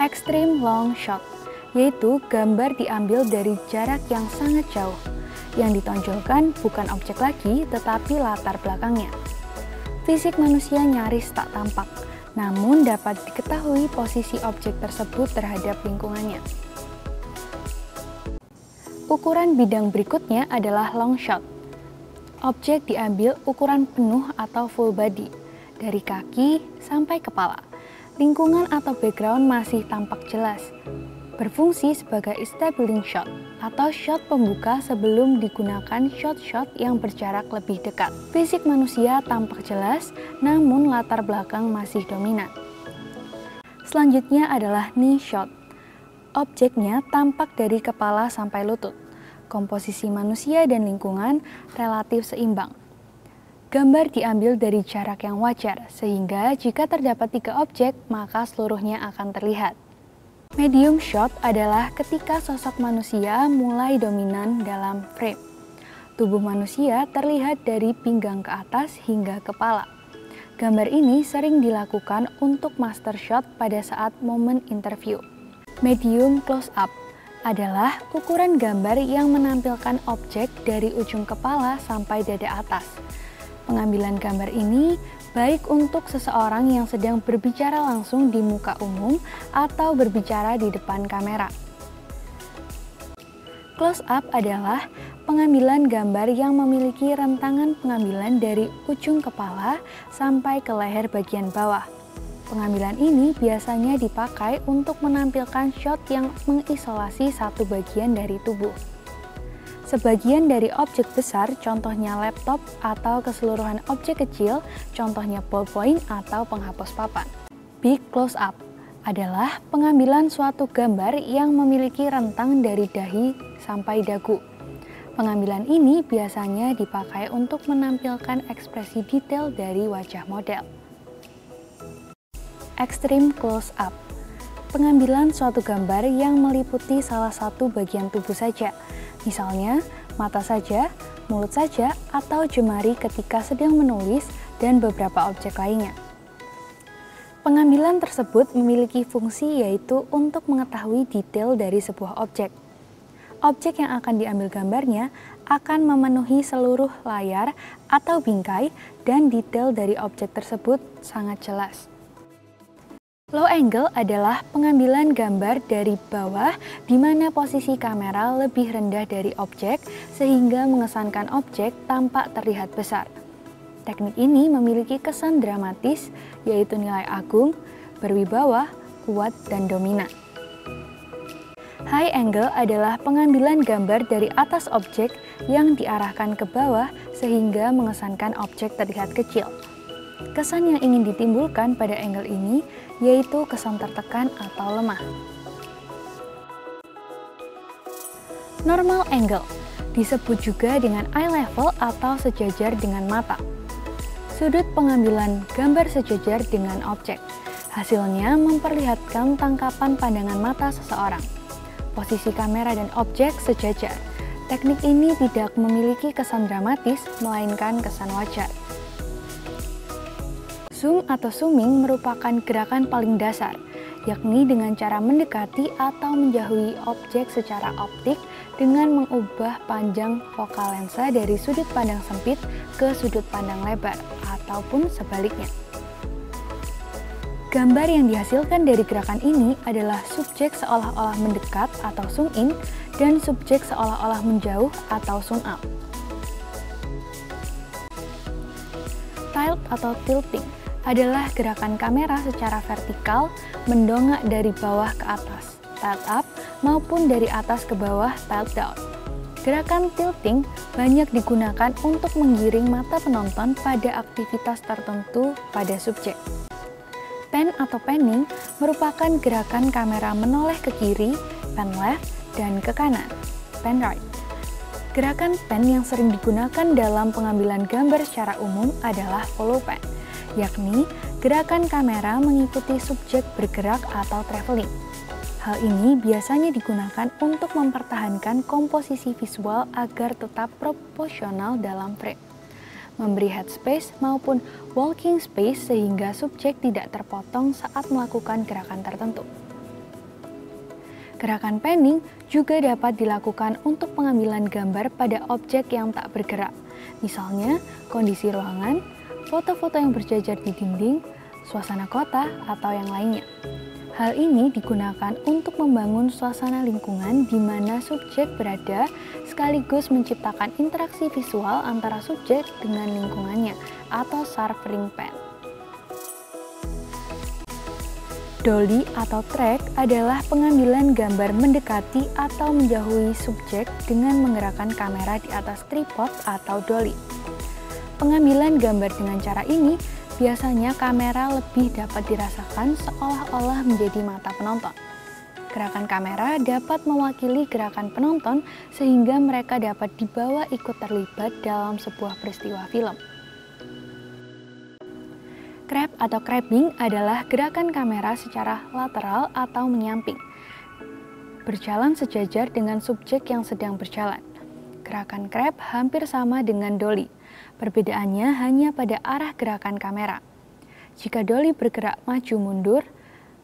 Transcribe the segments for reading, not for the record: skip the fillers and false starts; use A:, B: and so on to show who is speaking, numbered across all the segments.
A: Extreme long shot, yaitu gambar diambil dari jarak yang sangat jauh. Yang ditonjolkan bukan objek lagi, tetapi latar belakangnya. Fisik manusia nyaris tak tampak, namun dapat diketahui posisi objek tersebut terhadap lingkungannya. Ukuran bidang berikutnya adalah long shot. Objek diambil ukuran penuh atau full body, dari kaki sampai kepala. Lingkungan atau background masih tampak jelas. Berfungsi sebagai establishing shot atau shot pembuka sebelum digunakan shot-shot yang berjarak lebih dekat. Fisik manusia tampak jelas, namun latar belakang masih dominan. Selanjutnya adalah knee shot. Objeknya tampak dari kepala sampai lutut. Komposisi manusia dan lingkungan relatif seimbang. Gambar diambil dari jarak yang wajar, sehingga jika terdapat 3 objek, maka seluruhnya akan terlihat. Medium shot adalah ketika sosok manusia mulai dominan dalam frame. Tubuh manusia terlihat dari pinggang ke atas hingga kepala. Gambar ini sering dilakukan untuk master shot pada saat momen interview. Medium close up adalah ukuran gambar yang menampilkan objek dari ujung kepala sampai dada atas. Pengambilan gambar ini baik untuk seseorang yang sedang berbicara langsung di muka umum atau berbicara di depan kamera. Close up adalah pengambilan gambar yang memiliki rentangan pengambilan dari ujung kepala sampai ke leher bagian bawah. Pengambilan ini biasanya dipakai untuk menampilkan shot yang mengisolasi satu bagian dari tubuh. Sebagian dari objek besar, contohnya laptop, atau keseluruhan objek kecil, contohnya ballpoint atau penghapus papan. Big close-up adalah pengambilan suatu gambar yang memiliki rentang dari dahi sampai dagu. Pengambilan ini biasanya dipakai untuk menampilkan ekspresi detail dari wajah model. Extreme close-up, pengambilan suatu gambar yang meliputi salah satu bagian tubuh saja. Misalnya, mata saja, mulut saja, atau jemari ketika sedang menulis, dan beberapa objek lainnya. Pengambilan tersebut memiliki fungsi yaitu untuk mengetahui detail dari sebuah objek. Objek yang akan diambil gambarnya akan memenuhi seluruh layar atau bingkai, dan detail dari objek tersebut sangat jelas. Low angle adalah pengambilan gambar dari bawah di mana posisi kamera lebih rendah dari objek sehingga mengesankan objek tampak terlihat besar. Teknik ini memiliki kesan dramatis yaitu nilai agung, berwibawa, kuat, dan dominan. High angle adalah pengambilan gambar dari atas objek yang diarahkan ke bawah sehingga mengesankan objek terlihat kecil. Kesan yang ingin ditimbulkan pada angle ini yaitu kesan tertekan atau lemah. Normal angle disebut juga dengan eye level atau sejajar dengan mata. Sudut pengambilan gambar sejajar dengan objek. Hasilnya memperlihatkan tangkapan pandangan mata seseorang. Posisi kamera dan objek sejajar. Teknik ini tidak memiliki kesan dramatis, melainkan kesan wajar. Zoom atau zooming merupakan gerakan paling dasar, yakni dengan cara mendekati atau menjauhi objek secara optik dengan mengubah panjang fokal lensa dari sudut pandang sempit ke sudut pandang lebar, ataupun sebaliknya. Gambar yang dihasilkan dari gerakan ini adalah subjek seolah-olah mendekat atau zoom in, dan subjek seolah-olah menjauh atau zoom out. Tilt atau tilting adalah gerakan kamera secara vertikal mendongak dari bawah ke atas, tilt up, maupun dari atas ke bawah, tilt down. Gerakan tilting banyak digunakan untuk menggiring mata penonton pada aktivitas tertentu pada subjek. Pan atau panning merupakan gerakan kamera menoleh ke kiri, pan left, dan ke kanan, pan right. Gerakan pan yang sering digunakan dalam pengambilan gambar secara umum adalah follow pan, yakni gerakan kamera mengikuti subjek bergerak atau traveling. Hal ini biasanya digunakan untuk mempertahankan komposisi visual agar tetap proporsional dalam frame, memberi headspace maupun walking space sehingga subjek tidak terpotong saat melakukan gerakan tertentu. Gerakan panning juga dapat dilakukan untuk pengambilan gambar pada objek yang tak bergerak, misalnya kondisi ruangan, foto-foto yang berjajar di dinding, suasana kota, atau yang lainnya. Hal ini digunakan untuk membangun suasana lingkungan di mana subjek berada, sekaligus menciptakan interaksi visual antara subjek dengan lingkungannya, atau surfing pan. Dolly atau track adalah pengambilan gambar mendekati atau menjauhi subjek dengan menggerakkan kamera di atas tripod atau dolly. Pengambilan gambar dengan cara ini biasanya kamera lebih dapat dirasakan seolah-olah menjadi mata penonton. Gerakan kamera dapat mewakili gerakan penonton sehingga mereka dapat dibawa ikut terlibat dalam sebuah peristiwa film. Crab atau crabbing adalah gerakan kamera secara lateral atau menyamping, berjalan sejajar dengan subjek yang sedang berjalan. Gerakan crab hampir sama dengan dolly. Perbedaannya hanya pada arah gerakan kamera. Jika dolly bergerak maju mundur,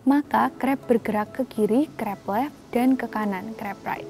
A: maka crab bergerak ke kiri, crab left, dan ke kanan, crab right.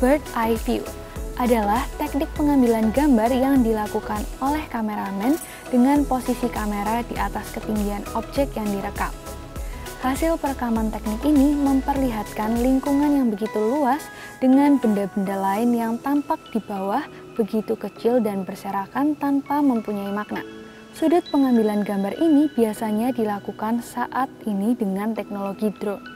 A: Bird eye view adalah teknik pengambilan gambar yang dilakukan oleh kameramen dengan posisi kamera di atas ketinggian objek yang direkam. Hasil perekaman teknik ini memperlihatkan lingkungan yang begitu luas dengan benda-benda lain yang tampak di bawah begitu kecil dan berserakan tanpa mempunyai makna. Sudut pengambilan gambar ini biasanya dilakukan saat ini dengan teknologi drone.